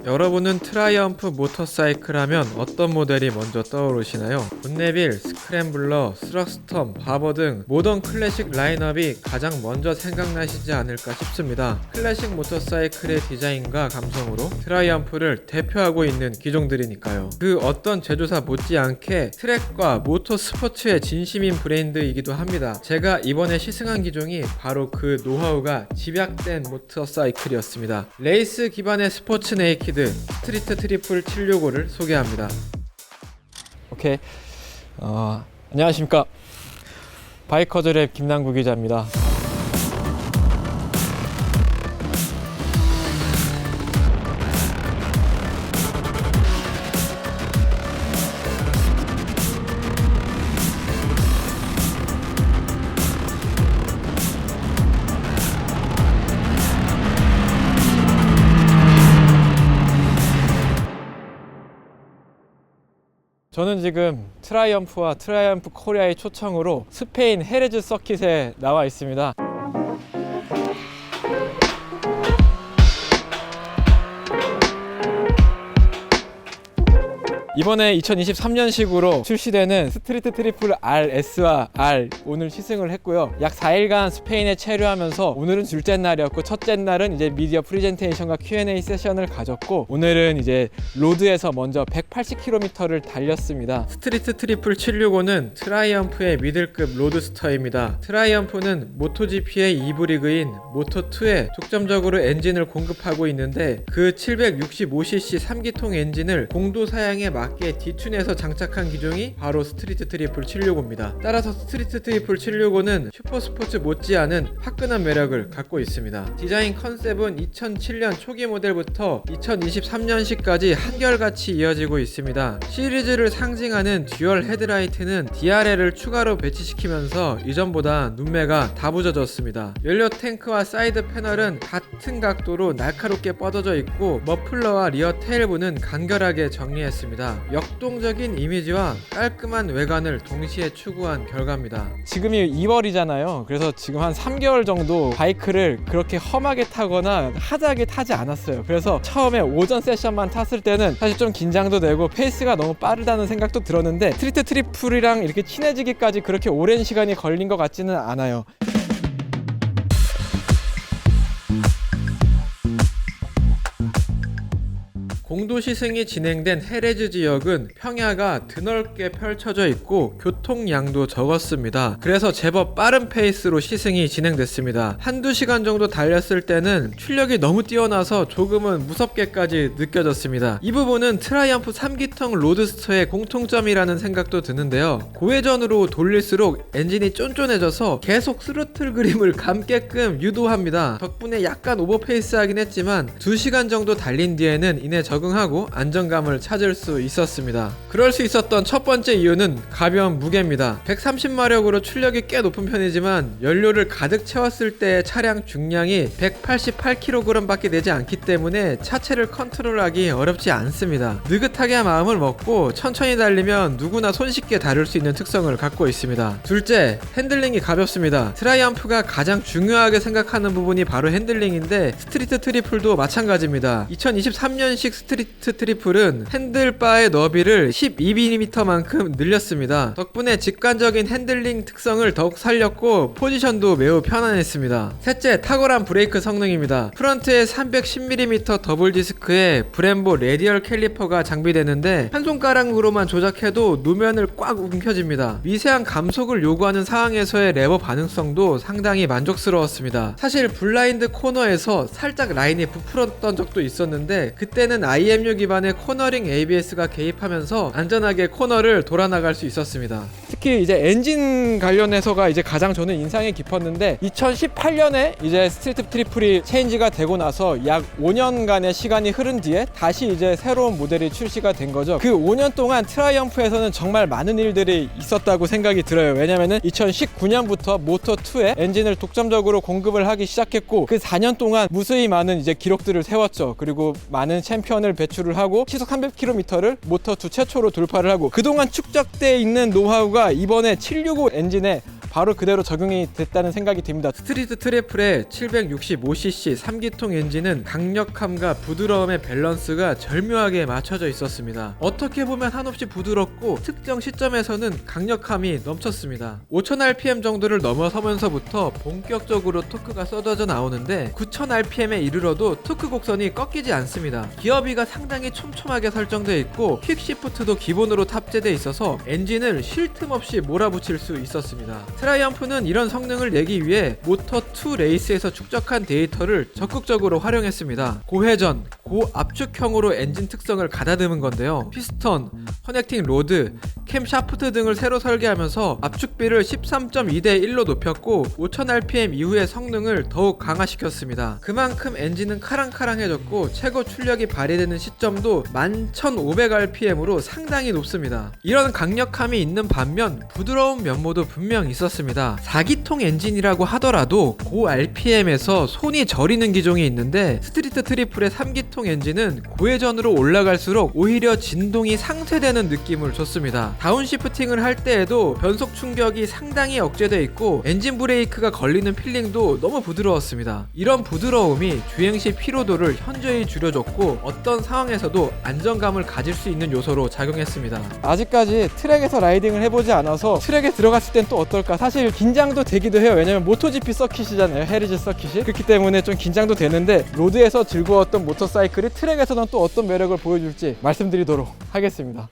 여러분은 트라이엄프 모터사이클 하면 어떤 모델이 먼저 떠오르시나요? 굿네빌, 스크램블러, 스럭스톰, 바버 등 모던 클래식 라인업이 가장 먼저 생각나시지 않을까 싶습니다. 클래식 모터사이클의 디자인과 감성으로 트라이엄프를 대표하고 있는 기종들이니까요. 그 어떤 제조사 못지않게 트랙과 모터 스포츠의 진심인 브랜드이기도 합니다. 제가 이번에 시승한 기종이 바로 그 노하우가 집약된 모터사이클이었습니다. 레이스 기반의 스포츠 네이키드 스트리트 트리플 765를 소개합니다. 오케이. 안녕하십니까. 바이커즈랩 김남구 기자입니다. 저는 지금 트라이엄프와 트라이엄프 코리아의 초청으로 스페인 헤레즈 서킷에 나와 있습니다. 이번에 2023년식으로 출시되는 스트리트 트리플 RS와 R 오늘 시승을 했고요. 약 4일간 스페인에 체류하면서 오늘은 둘째 날이었고, 첫째 날은 이제 미디어 프레젠테이션과 Q&A 세션을 가졌고, 오늘은 이제 로드에서 먼저 180km를 달렸습니다. 스트리트 트리플 765는 트라이엄프의 미들급 로드스터입니다. 트라이엄프는 모토GP의 2부 리그인 모토2에 독점적으로 엔진을 공급하고 있는데, 그 765cc 3기통 엔진을 공도 사양에 맞게 디튠에서 장착한 기종이 바로 스트리트 트리플 765입니다. 따라서 스트리트 트리플 765는 슈퍼스포츠 못지않은 화끈한 매력을 갖고 있습니다. 디자인 컨셉은 2007년 초기 모델부터 2023년식까지 한결같이 이어지고 있습니다. 시리즈를 상징하는 듀얼 헤드라이트는 DRL을 추가로 배치시키면서 이전보다 눈매가 다부져졌습니다. 연료 탱크와 사이드 패널은 같은 각도로 날카롭게 뻗어져 있고, 머플러와 리어 테일부는 간결하게 정리했습니다. 역동적인 이미지와 깔끔한 외관을 동시에 추구한 결과입니다. 지금이 2월이잖아요. 그래서 지금 한 3개월 정도 바이크를 그렇게 험하게 타거나 하드하게 타지 않았어요. 그래서 처음에 오전 세션만 탔을 때는 사실 좀 긴장도 되고 페이스가 너무 빠르다는 생각도 들었는데, 스트리트 트리플이랑 이렇게 친해지기까지 그렇게 오랜 시간이 걸린 것 같지는 않아요. 공도 시승이 진행된 헤레즈 지역은 평야가 드넓게 펼쳐져 있고 교통량도 적었습니다. 그래서 제법 빠른 페이스로 시승이 진행됐습니다. 한두 시간 정도 달렸을 때는 출력이 너무 뛰어나서 조금은 무섭게까지 느껴졌습니다. 이 부분은 트라이엄프 3기통 로드스터의 공통점이라는 생각도 드는데요. 고회전으로 돌릴수록 엔진이 쫀쫀해져서 계속 스로틀 그림을 감게끔 유도합니다. 덕분에 약간 오버페이스하긴 했지만 2시간 정도 달린 뒤에는 이내 적응하고 안정감을 찾을 수 있었습니다. 그럴 수 있었던 첫 번째 이유는 가벼운 무게입니다. 130마력으로 출력이 꽤 높은 편이지만 연료를 가득 채웠을 때 차량 중량이 188kg 밖에 되지 않기 때문에 차체를 컨트롤하기 어렵지 않습니다. 느긋하게 마음을 먹고 천천히 달리면 누구나 손쉽게 다룰 수 있는 특성을 갖고 있습니다. 둘째, 핸들링이 가볍습니다. 트라이엄프가 가장 중요하게 생각하는 부분이 바로 핸들링인데, 스트리트 트리플도 마찬가지입니다. 2023년식 스트리트 트리플은 핸들바의 너비를 12mm만큼 늘렸습니다. 덕분에 직관적인 핸들링 특성을 더욱 살렸고 포지션도 매우 편안했습니다. 셋째, 탁월한 브레이크 성능입니다. 프런트에 310mm 더블 디스크에 브렘보 레디얼 캘리퍼가 장비되는데, 한 손가락으로만 조작해도 노면을 꽉 움켜집니다. 미세한 감속을 요구하는 상황에서의 레버 반응성도 상당히 만족스러웠습니다. 사실 블라인드 코너에서 살짝 라인이 부풀었던 적도 있었는데, 그때는 IMU 기반의 코너링 ABS가 개입하면서 안전하게 코너를 돌아나갈 수 있었습니다. 특히 이제 엔진 관련해서가 이제 가장 저는 인상이 깊었는데, 2018년에 이제 스트리트 트리플이 체인지가 되고 나서 약 5년간의 시간이 흐른 뒤에 다시 이제 새로운 모델이 출시가 된 거죠. 그 5년 동안 트라이엄프에서는 정말 많은 일들이 있었다고 생각이 들어요. 왜냐면은 2019년부터 모토2에 엔진을 독점적으로 공급을 하기 시작했고, 그 4년 동안 무수히 많은 이제 기록들을 세웠죠. 그리고 많은 챔피언을 배출을 하고 시속 300km를 모토2 최초로 돌파를 하고, 그동안 축적돼 있는 노하우가 이번에 765 엔진에 바로 그대로 적용이 됐다는 생각이 듭니다. 스트리트 트리플의 765cc 3기통 엔진은 강력함과 부드러움의 밸런스가 절묘하게 맞춰져 있었습니다. 어떻게 보면 한없이 부드럽고 특정 시점에서는 강력함이 넘쳤습니다. 5000rpm 정도를 넘어서면서부터 본격적으로 토크가 쏟아져 나오는데 9000rpm에 이르러도 토크 곡선이 꺾이지 않습니다. 기어비가 상당히 촘촘하게 설정되어 있고 퀵시프트도 기본으로 탑재되어 있어서 엔진을 쉴 틈 없이 몰아붙일 수 있었습니다. 트라이언프는 이런 성능을 내기 위해 모터2 레이스에서 축적한 데이터를 적극적으로 활용했습니다. 고회전, 고압축형으로 엔진 특성을 가다듬은 건데요. 피스톤, 커넥팅 로드, 캠 샤프트 등을 새로 설계하면서 압축비를 13.2대 1로 높였고 5000rpm 이후의 성능을 더욱 강화시켰습니다. 그만큼 엔진은 카랑카랑해졌고 최고 출력이 발휘되는 시점도 11500rpm으로 상당히 높습니다. 이런 강력함이 있는 반면 부드러운 면모도 분명 있었습니다. 4기통 엔진이라고 하더라도 고 RPM에서 손이 저리는 기종이 있는데 스트리트 트리플의 3기통 엔진은 고회전으로 올라갈수록 오히려 진동이 상쇄되는 느낌을 줬습니다. 다운시프팅을 할 때에도 변속 충격이 상당히 억제되어 있고 엔진 브레이크가 걸리는 필링도 너무 부드러웠습니다. 이런 부드러움이 주행시 피로도를 현저히 줄여줬고 어떤 상황에서도 안정감을 가질 수 있는 요소로 작용했습니다. 아직까지 트랙에서 라이딩을 해보지 않아서 트랙에 들어갔을 땐 또 어떨까 사실 긴장도 되기도 해요. 왜냐면 모토GP 서킷이잖아요. 헤리지 서킷이. 그렇기 때문에 좀 긴장도 되는데 로드에서 즐거웠던 모터사이클이 트랙에서는 또 어떤 매력을 보여줄지 말씀드리도록 하겠습니다.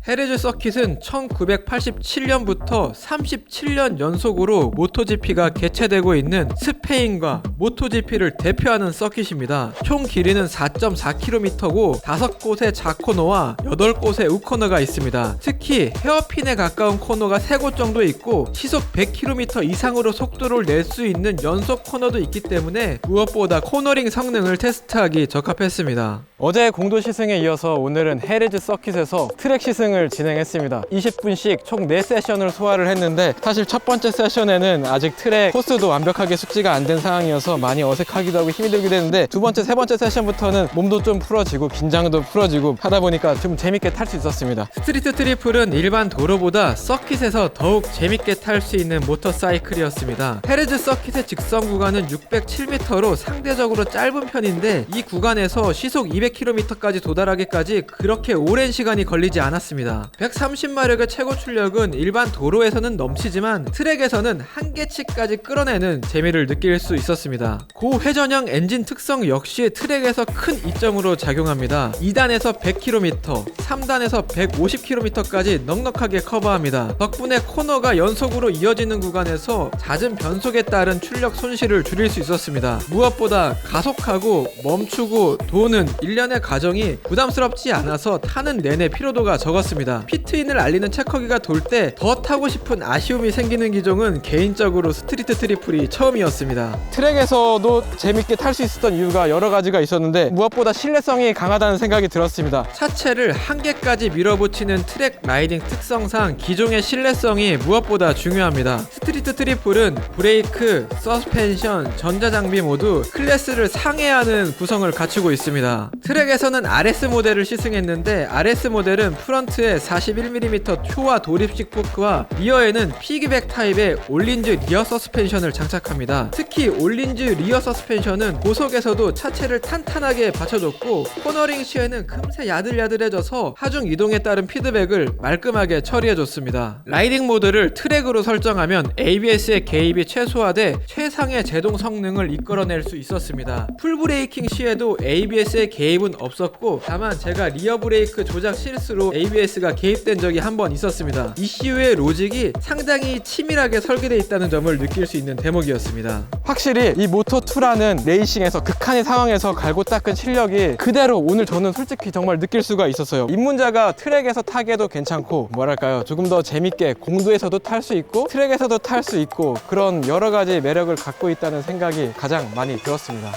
헤레즈 서킷은 1987년부터 37년 연속으로 모토GP가 개최되고 있는 스페인과 모토GP를 대표하는 서킷입니다. 총 길이는 4.4km고 5곳의 좌코너와 8곳의 우코너가 있습니다. 특히 헤어핀에 가까운 코너가 3곳 정도 있고 시속 100km 이상으로 속도를 낼 수 있는 연속 코너도 있기 때문에 무엇보다 코너링 성능을 테스트하기 적합했습니다. 어제 공도 시승에 이어서 오늘은 헤리즈 서킷에서 트랙 시승을 진행했습니다. 20분씩 총 4세션을 소화를 했는데 사실 첫 번째 세션에는 아직 트랙 코스도 완벽하게 숙지가 안 된 상황이어서 많이 어색하기도 하고 힘이 들기도 했는데 두 번째, 세 번째 세션부터는 몸도 좀 풀어지고 긴장도 풀어지고 하다 보니까 좀 재밌게 탈 수 있었습니다. 스트리트 트리플은 일반 도로보다 서킷에서 더욱 재밌게 탈 수 있는 모터사이클이었습니다. 헤레즈 서킷의 직선 구간은 607m로 상대적으로 짧은 편인데 이 구간에서 시속 200km까지 도달하기까지 그렇게 오랜 시간이 걸리지 않았습니다. 130마력의 최고 출력은 일반 도로에서는 넘치지만 트랙에서는 한계치까지 끌어내는 재미를 느낄 수 있었습니다. 고회전형 엔진 특성 역시 트랙에서 큰 이점으로 작용합니다. 2단에서 100km, 3단에서 150km까지 넉넉하게 커버합니다. 덕분에 코너가 연속으로 이어지는 구간에서 잦은 변속에 따른 출력 손실을 줄일 수 있었습니다. 무엇보다 가속하고 멈추고 도는 일련의 과정이 부담스럽지 않아서 타는 내내 피로도가 적었습니다. 피트인을 알리는 체커기가 돌 때 더 타고 싶은 아쉬움이 생기는 기종은 개인적으로 스트리트 트리플이 처음이었습니다. 트랙에서도 재밌게 탈 수 있었던 이유가 여러 가지가 있었는데 무엇보다 신뢰성이 강하다는 생각이 들었습니다. 차체를 한계까지 밀어붙이는 트랙 라이딩 특성상 기종의 신뢰성이 무엇보다 중요합니다. 스트리트 트리플은 브레이크, 서스펜션, 전자장비 모두 클래스를 상회하는 구성을 갖추고 있습니다. 트랙에서는 RS 모델을 시승했는데 RS 모델은 프런트에 41mm 초화 도립식 포크와 리어에는 피그백 타입의 올린즈 리어 서스펜션을 장착합니다. 특히 올린즈 리어 서스펜션은 고속에서도 차체를 탄탄하게 받쳐줬고 코너링 시에는 금세 야들야들해져서 하중 이동에 따른 피드백을 말끔하게 처리해줬습니다. 라이딩 모드를 트랙으로 설정하면 ABS의 개입이 최소화돼 최상의 제동 성능을 이끌어낼 수 있었습니다. 풀브레이킹 시에도 ABS의 개입은 없었고 다만 제가 리어 브레이크 조작 실수로 ABS가 개입된 적이 한 번 있었습니다. ECU의 로직이 상당히 치밀하게 설계되어 있다는 점을 느낄 수 있는 대목이었습니다. 확실히 이 모토2라는 레이싱에서 극한의 상황에서 갈고 닦은 실력이 그대로 오늘 저는 솔직히 정말 느낄 수가 있었어요. 입문자가 트랙에서 타기에도 괜찮고 뭐랄까요 조금 더 재밌게 공도에서도 탈 수 있고 트랙에서도 탈 수 있고 그런 여러 가지 매력을 갖고 있다는 생각이 가장 많이 들었습니다.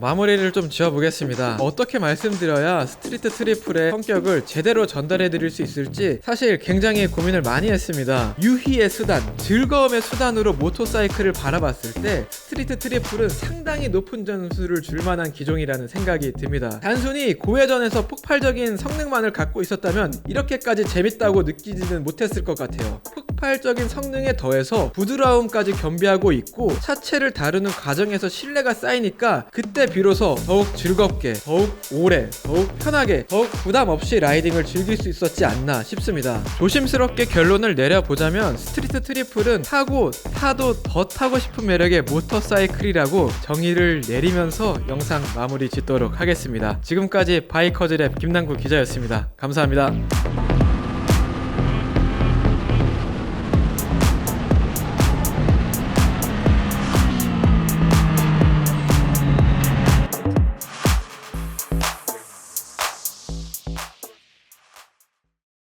마무리를 좀 지어보겠습니다. 어떻게 말씀드려야 스트리트 트리플의 성격을 제대로 전달해 드릴 수 있을지 사실 굉장히 고민을 많이 했습니다. 유희의 수단, 즐거움의 수단으로 모터사이클을 바라봤을 때 스트리트 트리플은 상당히 높은 점수를 줄 만한 기종이라는 생각이 듭니다. 단순히 고회전에서 폭발적인 성능만을 갖고 있었다면 이렇게까지 재밌다고 느끼지는 못했을 것 같아요. 폭발적인 성능에 더해서 부드러움까지 겸비하고 있고 차체를 다루는 과정에서 신뢰가 쌓이니까 그때 비로소 더욱 즐겁게, 더욱 오래, 더욱 편하게, 더욱 부담 없이 라이딩을 즐길 수 있었지 않나 싶습니다. 조심스럽게 결론을 내려보자면 스트리트 트리플은 타도 더 타고 싶은 매력의 모터사이클이라고 정의를 내리면서 영상 마무리 짓도록 하겠습니다. 지금까지 바이커즈랩 김남구 기자였습니다. 감사합니다.